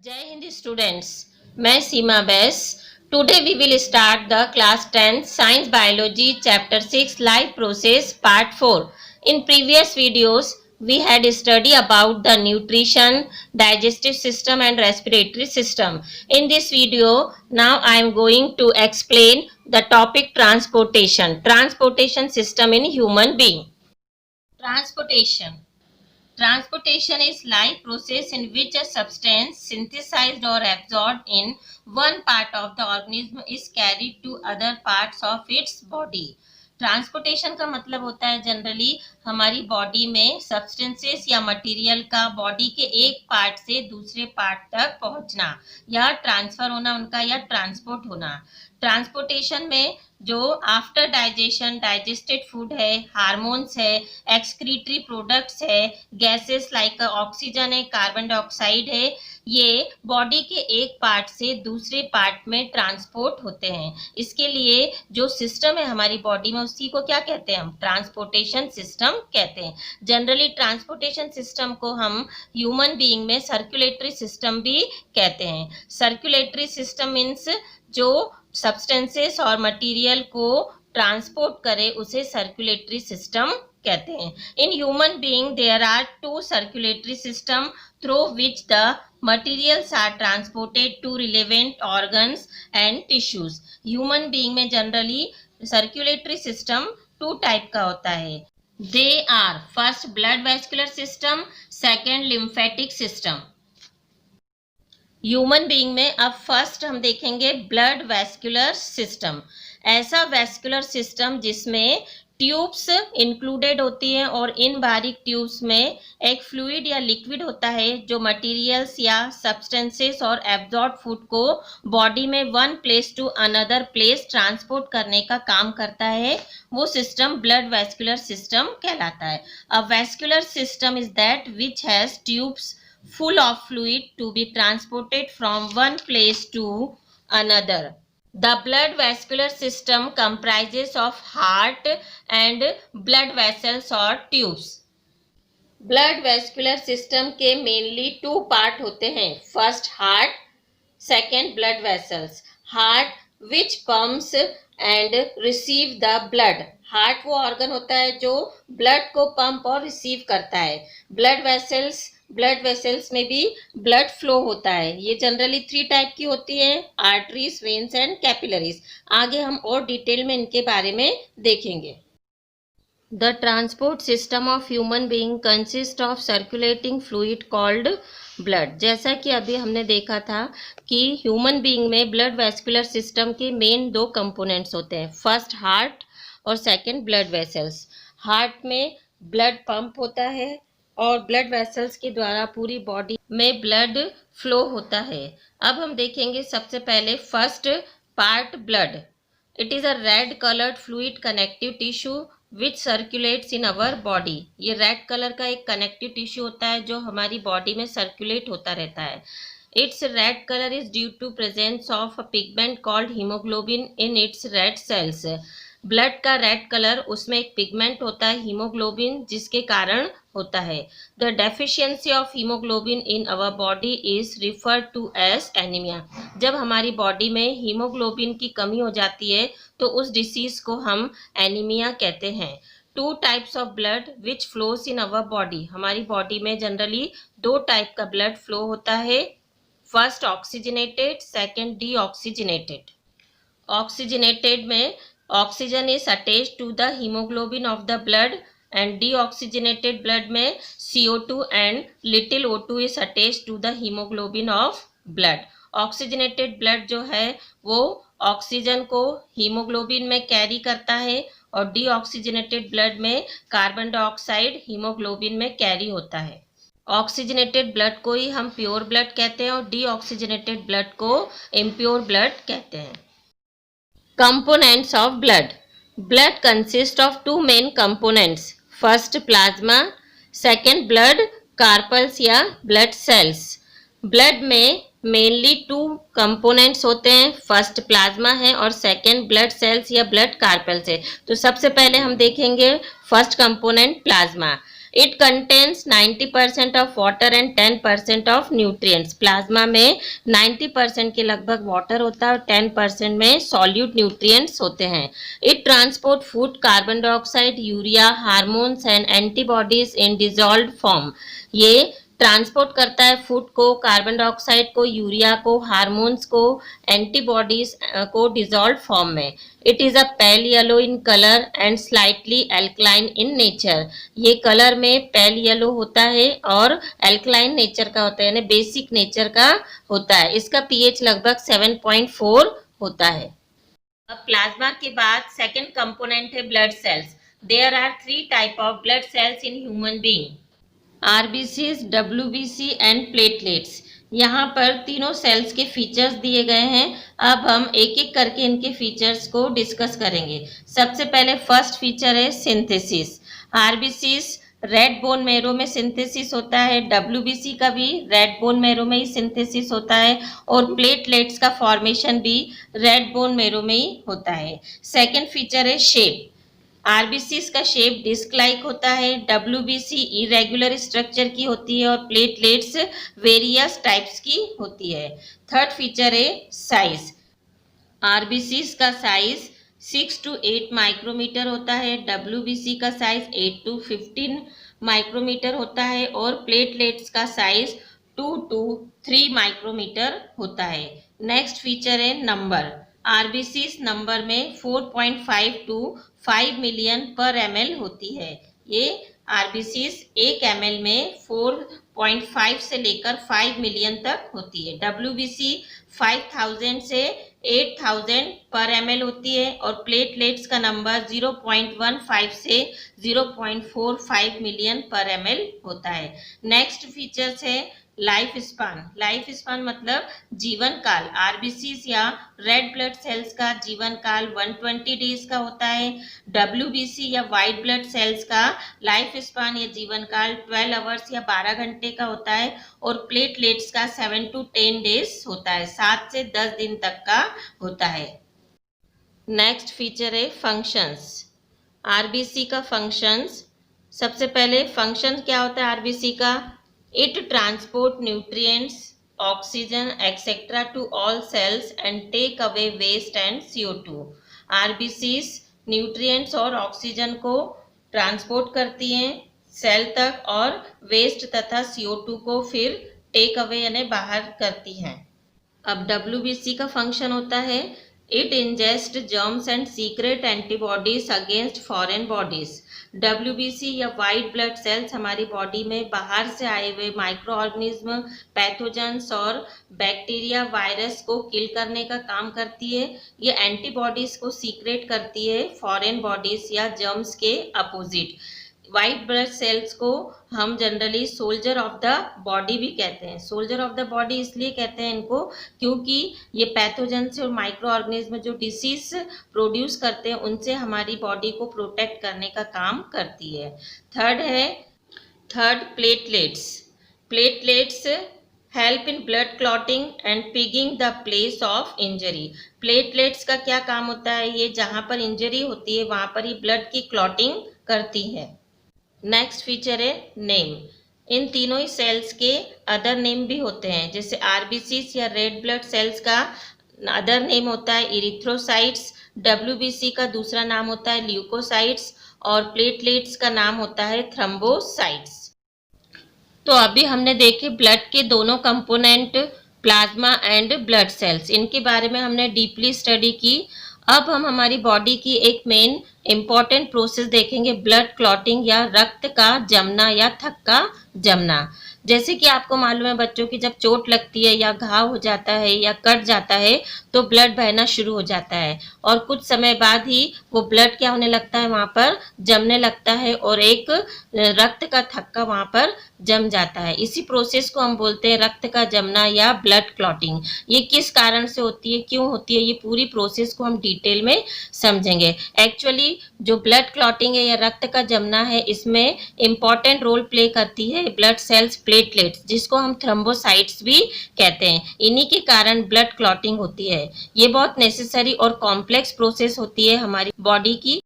जय हिंद स्टूडेंट्स, मैं Seema Bais. Today we will start the class 10 science biology chapter 6 life process part 4. In previous videos we had studied about the nutrition, digestive system and respiratory system. In this video now I am going to explain the topic transportation system in human being. Transportation is life process in which a substance synthesized or absorbed in one part of the organism is carried to other parts of its body. Transportation का मतलब होता है generally हमारी body में substances या material का body के एक पार्ट से दूसरे पार्ट तक पहुंचना या ट्रांसफर होना उनका या ट्रांसपोर्ट होना। ट्रांसपोर्टेशन में जो आफ्टर डाइजेशन डाइजेस्टेड फूड है, हार्मोन्स है, एक्सक्रीटरी प्रोडक्ट्स है, गैसेस लाइक ऑक्सीजन है, कार्बन डाइऑक्साइड है, ये बॉडी के एक पार्ट से दूसरे पार्ट में ट्रांसपोर्ट होते हैं। इसके लिए जो सिस्टम है हमारी बॉडी में उसी को क्या कहते हैं, हम ट्रांसपोर्टेशन सिस्टम कहते हैं। जनरली ट्रांसपोर्टेशन सिस्टम को हम ह्यूमन बीइंग में सर्कुलेटरी सिस्टम भी कहते हैं। सर्कुलेटरी सिस्टम मीन्स जो सब्सटेंसेस और मटेरियल को ट्रांसपोर्ट करे उसे सर्कुलेटरी सिस्टम कहते हैं। In human being there are two circulatory system through which the materials are transported to relevant organs and tissues. Human being में generally circulatory system two type का होता है। They are first blood vascular system, second lymphatic system. Human being में अब first हम देखेंगे blood vascular system. ऐसा vascular system जिसमें ट्यूब्स इंक्लूडेड होती हैं और इन बारीक ट्यूब्स में एक फ्लूइड या लिक्विड होता है जो मटेरियल्स या सब्सटेंसेस और एब्जॉर्ब फूड को बॉडी में one place to another place transport करने का काम करता है। वो सिस्टम ब्लड वेस्कुलर सिस्टम कहलाता है। A vascular system is that which has tubes full of fluid to be transported from one place to another. The blood vascular system comprises of heart and blood vessels or tubes. Blood vascular system के mainly two part होते हैं। First heart, second blood vessels. Heart which pumps and receive the blood. Heart वो organ होता है जो blood को pump और receive करता है। ब्लड वेसल्स में भी ब्लड फ्लो होता है। ये जनरली 3 टाइप की होती है, आर्टरीज, वेन्स एंड कैपिलरीज। आगे हम और डिटेल में इनके बारे में देखेंगे। The transport system of human being consist of circulating fluid called blood. जैसा कि अभी हमने देखा था कि ह्यूमन बीइंग में ब्लड वेस्कुलर सिस्टम के मेन 2 कंपोनेंट्स होते हैं, फर्स्ट हार्ट और सेकंड ब्लड वेसल्स। हार्ट में ब्लड पंप होता है और ब्लड वेसल्स के द्वारा पूरी बॉडी में ब्लड फ्लो होता है। अब हम देखेंगे सबसे पहले first part blood. It is a red coloured fluid connective tissue which circulates in our body. ये रेड कलर का एक कनेक्टिव टिश्यू होता है जो हमारी बॉडी में सर्कुलेट होता रहता है। Its red colour is due to presence of a pigment called haemoglobin in its red cells. Blood का रेड कलर, उसमें एक पिगमेंट होता है हीमोग्लोबिन जिसके कारण होता है। The deficiency of haemoglobin in our body is referred to as anaemia. जब हमारी बॉडी में हीमोग्लोबिन की कमी हो जाती है तो उस डिसीज को हम एनीमिया कहते हैं। 2 types of blood which flows in our body. हमारी बॉडी में जनरली 2 टाइप का ब्लड फ्लो होता है, first oxygenated, second deoxygenated. Oxygenated में oxygen is attached to the hemoglobin of the blood and deoxygenated blood में CO2 and little O2 is attached to the hemoglobin of blood. Oxygenated blood जो है वो oxygen को haemoglobin में carry करता है और डीऑक्सीजनेटेड ब्लड में कार्बन डाइऑक्साइड हीमोग्लोबिन में कैरी होता है। ऑक्सीजनेटेड ब्लड को ही हम प्योर ब्लड कहते हैं और डीऑक्सीजनेटेड ब्लड को इम्प्योर ब्लड कहते हैं। Components of blood. Blood consists of 2 main components. First plasma, second blood carpels या blood cells. Blood में mainly 2 components होते हैं, फर्स्ट प्लाज्मा है और सेकेंड ब्लड सेल्स या ब्लड कार्पेल्स है। तो सबसे पहले हम देखेंगे first component plasma. It contains 90% of water and 10% of nutrients. Plasma में 90% के लगभग वाटर होता है और 10% में सॉल्यूट न्यूट्रिएंट्स होते हैं। It transport food, carbon dioxide, urea, hormones and antibodies in dissolved form. ये ट्रांसपोर्ट करता है फूड को, कार्बन डाइऑक्साइड को, यूरिया को, हार्मोन्स को, एंटीबॉडीज को डिजॉल्व फॉर्म में। It is a pale yellow in colour and slightly alkaline in nature. ये कलर में पेल येलो होता है और एल्कलाइन नेचर का होता है, यानी बेसिक नेचर का होता है। इसका पीएच लगभग 7.4 होता है। अब प्लाज्मा के बाद सेकेंड कंपोनेंट है blood cells. There are 3 type of blood cells in human being, RBCs, WBC and platelets. यहाँ पर तीनों सेल्स के फीचर्स दिए गए हैं। अब हम एक एक करके इनके फीचर्स को डिस्कस करेंगे। सबसे पहले फर्स्ट फीचर है synthesis. RBCs red bone marrow में सिंथेसिस होता है, डब्ल्यूबीसी का भी रेड बोन मैरो में ही सिंथेसिस होता है और प्लेटलेट्स का फॉर्मेशन भी रेड बोन मैरो में ही होता है। सेकेंड फीचर है शेप। आरबीसीज का शेप डिस्क लाइक होता है, डब्ल्यूबीसी इरेगुलर स्ट्रक्चर की होती है और प्लेटलेट्स वेरियस टाइप्स की होती है। थर्ड फीचर है साइज। आरबीसीज का साइज 6 to 8 माइक्रोमीटर होता है, डब्ल्यूबीसी का साइज 8 to 15 माइक्रोमीटर होता है और प्लेटलेट्स का साइज 2 to 3 माइक्रोमीटर होता है। नेक्स्ट फीचर है नंबर। आरबीसीज नंबर में 4.5 to 5 मिलियन पर ml होती है। ये आरबीसीज 1 ml में 4.5 से लेकर 5 मिलियन तक होती है। डब्ल्यूबीसी 5000 से 8000 पर ml होती है और प्लेटलेट्स का नंबर 0.15 से 0.45 मिलियन पर ml होता है। नेक्स्ट फीचर्स है लाइफ स्पान। लाइफ स्पान मतलब जीवन काल। आरबीसीज या रेड ब्लड सेल्स का जीवन काल 120 डेज का होता है। डब्ल्यूबीसी या वाइट ब्लड सेल्स का लाइफ स्पान या जीवन काल 12 आवर्स या 12 घंटे का होता है और प्लेटलेट्स का 7 to 10 डेज होता है, 7 से 10 दिन तक का होता है। नेक्स्ट फीचर है फंक्शंस। आरबीसी का फंक्शंस। सबसे पहले फंक्शन क्या होता है आरबीसी का? It transport nutrients, oxygen, etc. to all cells and take away waste and CO2. RBCs nutrients और ऑक्सीजन को ट्रांसपोर्ट करती हैं सेल तक और वेस्ट तथा CO2 को फिर टेक अवे यानी बाहर करती हैं। अब WBC का फंक्शन होता है it ingest germs and secret antibodies against foreign bodies. WBC या वाइट ब्लड सेल्स हमारी बॉडी में बाहर से आए हुए माइक्रो ऑर्गेनिज्म, पैथोजेंस और बैक्टीरिया, वायरस को किल करने का काम करती है। ये एंटीबॉडीज को सीक्रेट करती है फॉरेन बॉडीज या जर्म्स के अपोजिट। वाइट ब्लड सेल्स को हम generally soldier of the body भी कहते हैं। सोल्जर ऑफ द बॉडी इसलिए कहते हैं इनको क्योंकि ये पैथोजन से और माइक्रो ऑर्गेनिज्म जो डिसीज प्रोड्यूस करते हैं उनसे हमारी बॉडी को प्रोटेक्ट करने का काम करती है। Third platelets. Platelets help in blood clotting and pigging the place of injury. Platelets का क्या काम होता है? ये जहाँ पर इंजरी होती है वहाँ पर ही ब्लड की क्लॉटिंग करती है। नेक्स्ट फीचर है नेम। इन तीनों ही सेल्स के अदर नेम भी होते हैं, जैसे आरबीसीज या रेड ब्लड सेल्स का अदर नेम होता है इरिथ्रोसाइट्स, डब्ल्यूबीसी का दूसरा नाम होता है ल्यूकोसाइट्स और प्लेटलेट्स का नाम होता है थ्रोम्बोसाइट्स। तो अभी हमने देखे ब्लड के दोनों component plasma and blood cells, इनके बारे में हमने डीपली स्टडी की। अब हम हमारी बॉडी की एक मेन इम्पॉर्टेंट प्रोसेस देखेंगे, ब्लड क्लॉटिंग या रक्त का जमना या थक्का जमना। जैसे कि आपको मालूम है बच्चों की जब चोट लगती है या घाव हो जाता है या कट जाता है तो ब्लड बहना शुरू हो जाता है और कुछ समय बाद ही वो ब्लड क्या होने लगता है, वहाँ पर जमने लगता है और एक रक्त का थक्का वहाँ पर जम जाता है। इसी प्रोसेस को हम बोलते हैं रक्त का जमना या ब्लड क्लॉटिंग। ये किस कारण से होती है, क्यों होती है, ये पूरी प्रोसेस को हम डिटेल में समझेंगे। एक्चुअली जो ब्लड क्लॉटिंग है या रक्त का जमना है इसमें इम्पॉर्टेंट रोल प्ले करती है ब्लड सेल्स प्लेटलेट्स, जिसको हम थ्रोम्बोसाइट्स भी कहते हैं। इन्हीं के कारण ब्लड क्लॉटिंग होती है। ये बहुत नेसेसरी और कॉम्प्लेक्स प्रोसेस होती है हमारी बॉडी की।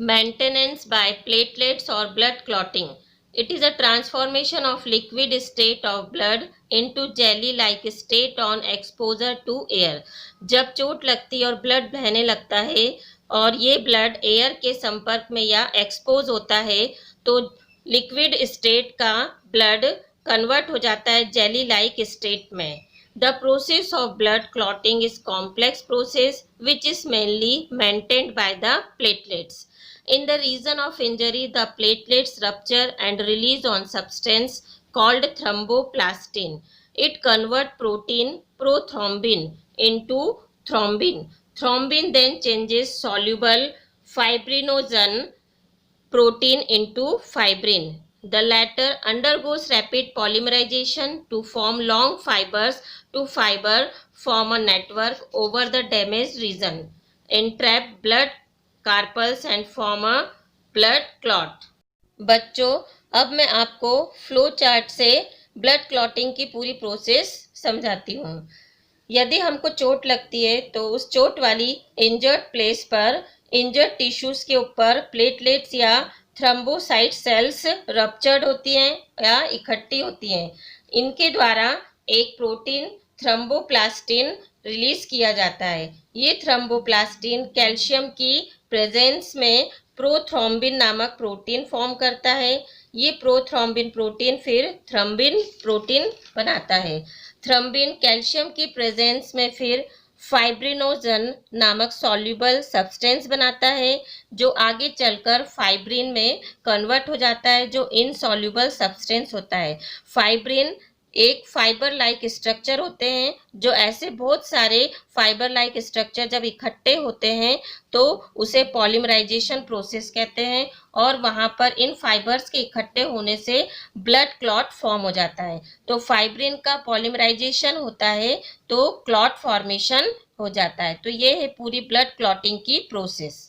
मेंटेनेंस बाय प्लेटलेट्स और blood clotting. It is a transformation of liquid state of blood into jelly like state on exposure to air. जब चोट लगती है और ब्लड बहने लगता है और ये ब्लड एयर के संपर्क में या एक्सपोज होता है तो लिक्विड स्टेट का ब्लड कन्वर्ट हो जाता है जेली लाइक स्टेट में. The process of blood clotting is complex process which is mainly maintained by the platelets. In the region of injury, the platelets rupture and release on substance called thromboplastin. It converts protein prothrombin into thrombin. Thrombin then changes soluble fibrinogen protein into fibrin. The latter undergoes rapid polymerization to form long fibers to fiber form a network over the damaged region, entrap blood carpels and form a blood clot. बच्चों, अब मैं आपको flow chart से blood clotting की पूरी process समझाती हूँ. यदि हमको चोट लगती है तो उस चोट वाली इंजर्ड प्लेस पर इंजर्ड टिश्यूज के ऊपर प्लेटलेट्स या थ्रम्बोसाइट सेल्स रप्चर्ड होती हैं या इकट्ठी होती हैं. इनके द्वारा एक प्रोटीन थ्रम्बोप्लास्टिन रिलीज किया जाता है. ये थ्रम्बोप्लास्टिन कैल्शियम की प्रेजेंस में प्रोथ्रोम्बिन नामक प्रोटीन फॉर्म करता है. ये प्रोथ्रोम्बिन प्रोटीन फिर थ्रम्बिन प्रोटीन बनाता है. थ्रम्बिन कैल्शियम की प्रेजेंस में फिर फाइब्रिनोजन नामक सॉल्युबल सब्सटेंस बनाता है जो आगे चलकर फाइब्रिन में कन्वर्ट हो जाता है जो इनसॉल्युबल सब्सटेंस होता है. फाइब्रिन एक फाइबर लाइक स्ट्रक्चर होते हैं. जो ऐसे बहुत सारे फाइबर लाइक स्ट्रक्चर जब इकट्ठे होते हैं तो उसे पॉलीमराइजेशन प्रोसेस कहते हैं और वहां पर इन फाइबर्स के इकट्ठे होने से ब्लड क्लॉट फॉर्म हो जाता है. तो फाइब्रिन का पॉलीमराइजेशन होता है तो क्लॉट फॉर्मेशन हो जाता है. तो ये है पूरी ब्लड क्लॉटिंग की प्रोसेस.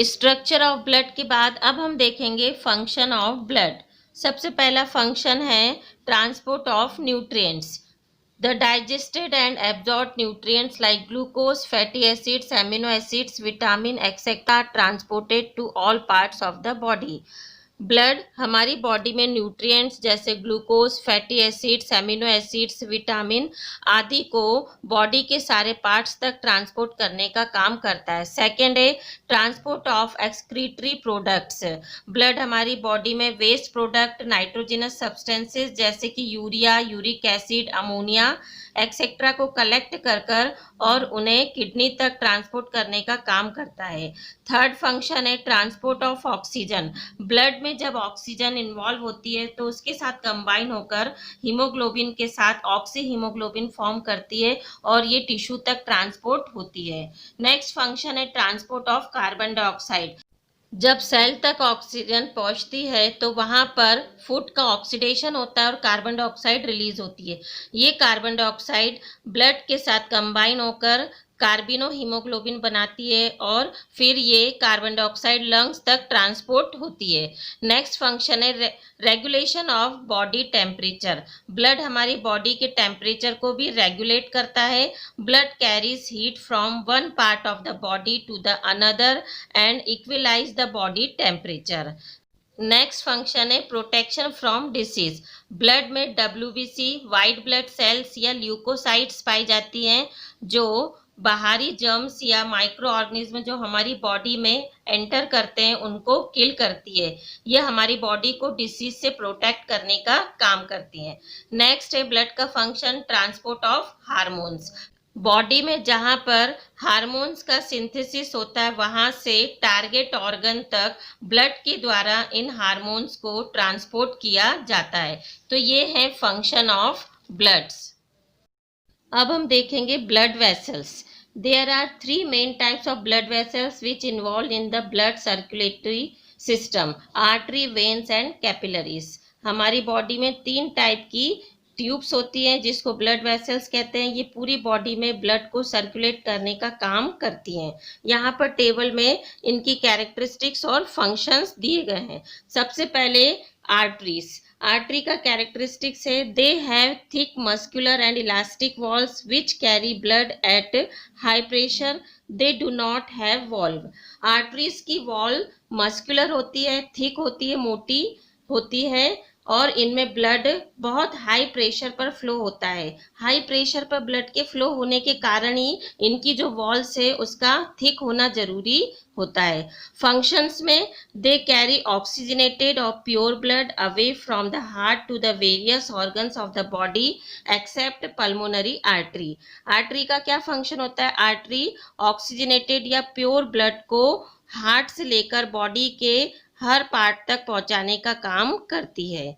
स्ट्रक्चर ऑफ ब्लड के बाद अब हम देखेंगे फंक्शन ऑफ ब्लड. सबसे पहला फंक्शन है transport of nutrients. The digested and absorbed nutrients like glucose, fatty acids, amino acids, vitamin etcetera transported to all parts of the body. Blood हमारी body में न्यूट्रिएंट्स जैसे glucose, fatty acids, amino acids, vitamin आदि को body के सारे parts तक transport करने का काम करता है. सेकेंड है transport of excretory products. Blood हमारी बॉडी में वेस्ट प्रोडक्ट, नाइट्रोजनस सब्सटेंसेस जैसे कि urea, uric acid, ammonia etcetera को कलेक्ट कर और उन्हें किडनी तक ट्रांसपोर्ट करने का काम करता है. थर्ड फंक्शन है ट्रांसपोर्ट ऑफ ऑक्सीजन. ब्लड में जब ऑक्सीजन इन्वॉल्व होती है तो उसके साथ कंबाइन होकर हीमोग्लोबिन के साथ ऑक्सी हीमोग्लोबिन फॉर्म करती है और ये टिश्यू तक ट्रांसपोर्ट होती है. नेक्स्ट फंक्शन है ट्रांसपोर्ट ऑफ कार्बन डाइऑक्साइड. जब सेल तक ऑक्सीजन पहुंचती है तो वहां पर फूड का ऑक्सीडेशन होता है और कार्बन डाइऑक्साइड रिलीज होती है. ये कार्बन डाइऑक्साइड ब्लड के साथ कंबाइन होकर कार्बिनो हीमोग्लोबिन बनाती है और फिर ये कार्बन डाइऑक्साइड लंग्स तक ट्रांसपोर्ट होती है. नेक्स्ट फंक्शन है regulation of body temperature. Blood हमारी बॉडी के टेम्परेचर को भी रेगुलेट करता है. Blood carries heat from one part of the body to the another and equalize the body temperature. Next function है प्रोटेक्शन फ्रॉम डिसीज. ब्लड में WBC white blood cells या leucocytes पाई जाती हैं जो बाहरी जर्म्स या माइक्रो ऑर्गेनिज्म जो हमारी बॉडी में एंटर करते हैं उनको किल करती है. ये हमारी बॉडी को डिसीज से प्रोटेक्ट करने का काम करती हैं. नेक्स्ट है ब्लड का function transport of hormones. Body में जहाँ पर हार्मोन्स का सिंथेसिस होता है वहाँ से टारगेट ऑर्गन तक ब्लड के द्वारा इन हार्मोन्स को ट्रांसपोर्ट किया जाता है. तो ये है फंक्शन ऑफ ब्लड्स. अब हम देखेंगे blood vessels. There are three main types of blood vessels which involved in the blood circulatory system: artery, veins and capillaries. हमारी बॉडी में 3 टाइप की ट्यूब्स होती हैं जिसको ब्लड वेसल्स कहते हैं. ये पूरी बॉडी में ब्लड को सर्कुलेट करने का काम करती हैं. यहाँ पर टेबल में इनकी कैरेक्टरिस्टिक्स और फंक्शंस दिए गए हैं. सबसे पहले आर्टरीज। आर्टरी का कैरेक्टरिस्टिक्स है they have thick muscular and elastic walls which carry blood at high pressure, they do not have valve. Arteries की वॉल मस्कुलर होती है, थिक होती है, मोटी होती है और इनमें ब्लड बहुत हाई प्रेशर पर फ्लो होता है। हाई प्रेशर पर ब्लड के फ्लो होने के कारण ही इनकी जो वॉल्स है उसका थिक होना जरूरी होता है। फंक्शंस में दे कैरी ऑक्सीजनेटेड और pure blood away from the heart to the various organs of the body except pulmonary artery. Artery का क्या फंक्शन होता है? आर्टरी ऑक्सीजनेटेड या प्योर ब्लड को हार्ट से लेकर बॉडी के हर पार्ट तक पहुंचाने का काम करती है।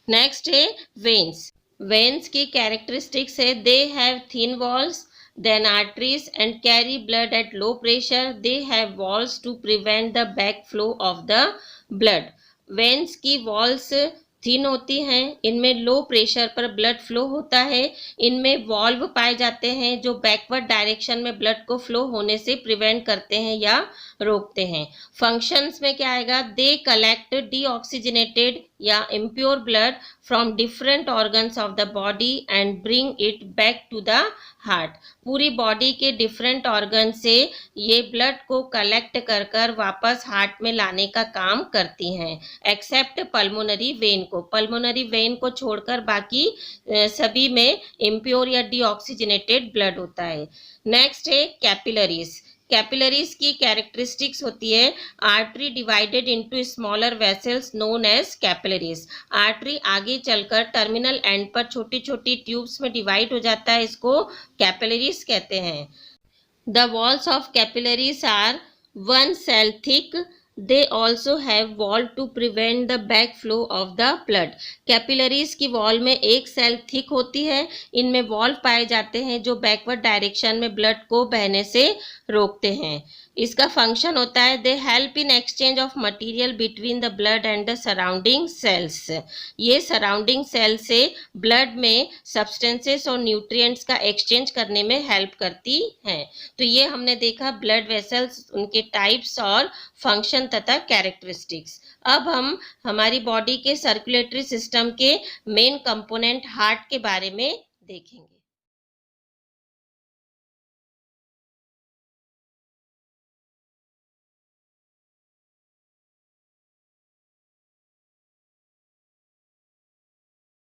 नेक्स्ट है वेन्स। वेन्स की कैरेक्टरिस्टिक्स है they have thin walls than arteries and carry blood at low pressure, they have walls to prevent the back flow of the blood. Veins की वॉल्स थिन होती हैं, इनमें लो प्रेशर पर blood flow होता है, इनमें valve पाए जाते हैं जो बैकवर्ड डायरेक्शन में ब्लड को फ्लो होने से प्रिवेंट करते हैं या रोकते हैं। फंक्शंस में क्या आएगा? दे कलेक्ट डीऑक्सीजनेटेड या impure blood from different organs of the body and bring it back to the heart. पूरी बॉडी के डिफरेंट ऑर्गन से ये ब्लड को कलेक्ट कर कर वापस हार्ट में लाने का काम करती हैं, एक्सेप्ट पल्मोनरी वेन को। पल्मोनरी वेन को छोड़कर बाकी सभी में इम्प्योर या डीऑक्सीजनेटेड ब्लड होता है। नेक्स्ट है कैपिलरीज। कैपिलरीज की कैरेक्टरिस्टिक्स होती है artery divided into smaller vessels known as capillaries. Artery आगे चलकर टर्मिनल एंड पर छोटी छोटी ट्यूब्स में डिवाइड हो जाता है, इसको कैपिलरीज कहते हैं। The walls of capillaries are 1 cell thick, they also have wall to prevent the back flow of the blood। Capillaries की वॉल में एक सेल थिक होती है, इनमें वॉल्व पाए जाते हैं जो बैकवर्ड डायरेक्शन में ब्लड को बहने से रोकते हैं। इसका फंक्शन होता है they help in exchange of material between the blood and the surrounding sales. ये सराउंडिंग सेल से ब्लड में सब्सटेंसेस और न्यूट्रिएंट्स का एक्सचेंज करने में हेल्प करती हैं। तो ये हमने देखा ब्लड वेसल्स, उनके टाइप्स और फंक्शन तथा कैरेक्टरिस्टिक्स। अब हम हमारी बॉडी के सर्कुलेटरी सिस्टम के मेन कंपोनेंट हार्ट के बारे में देखेंगे।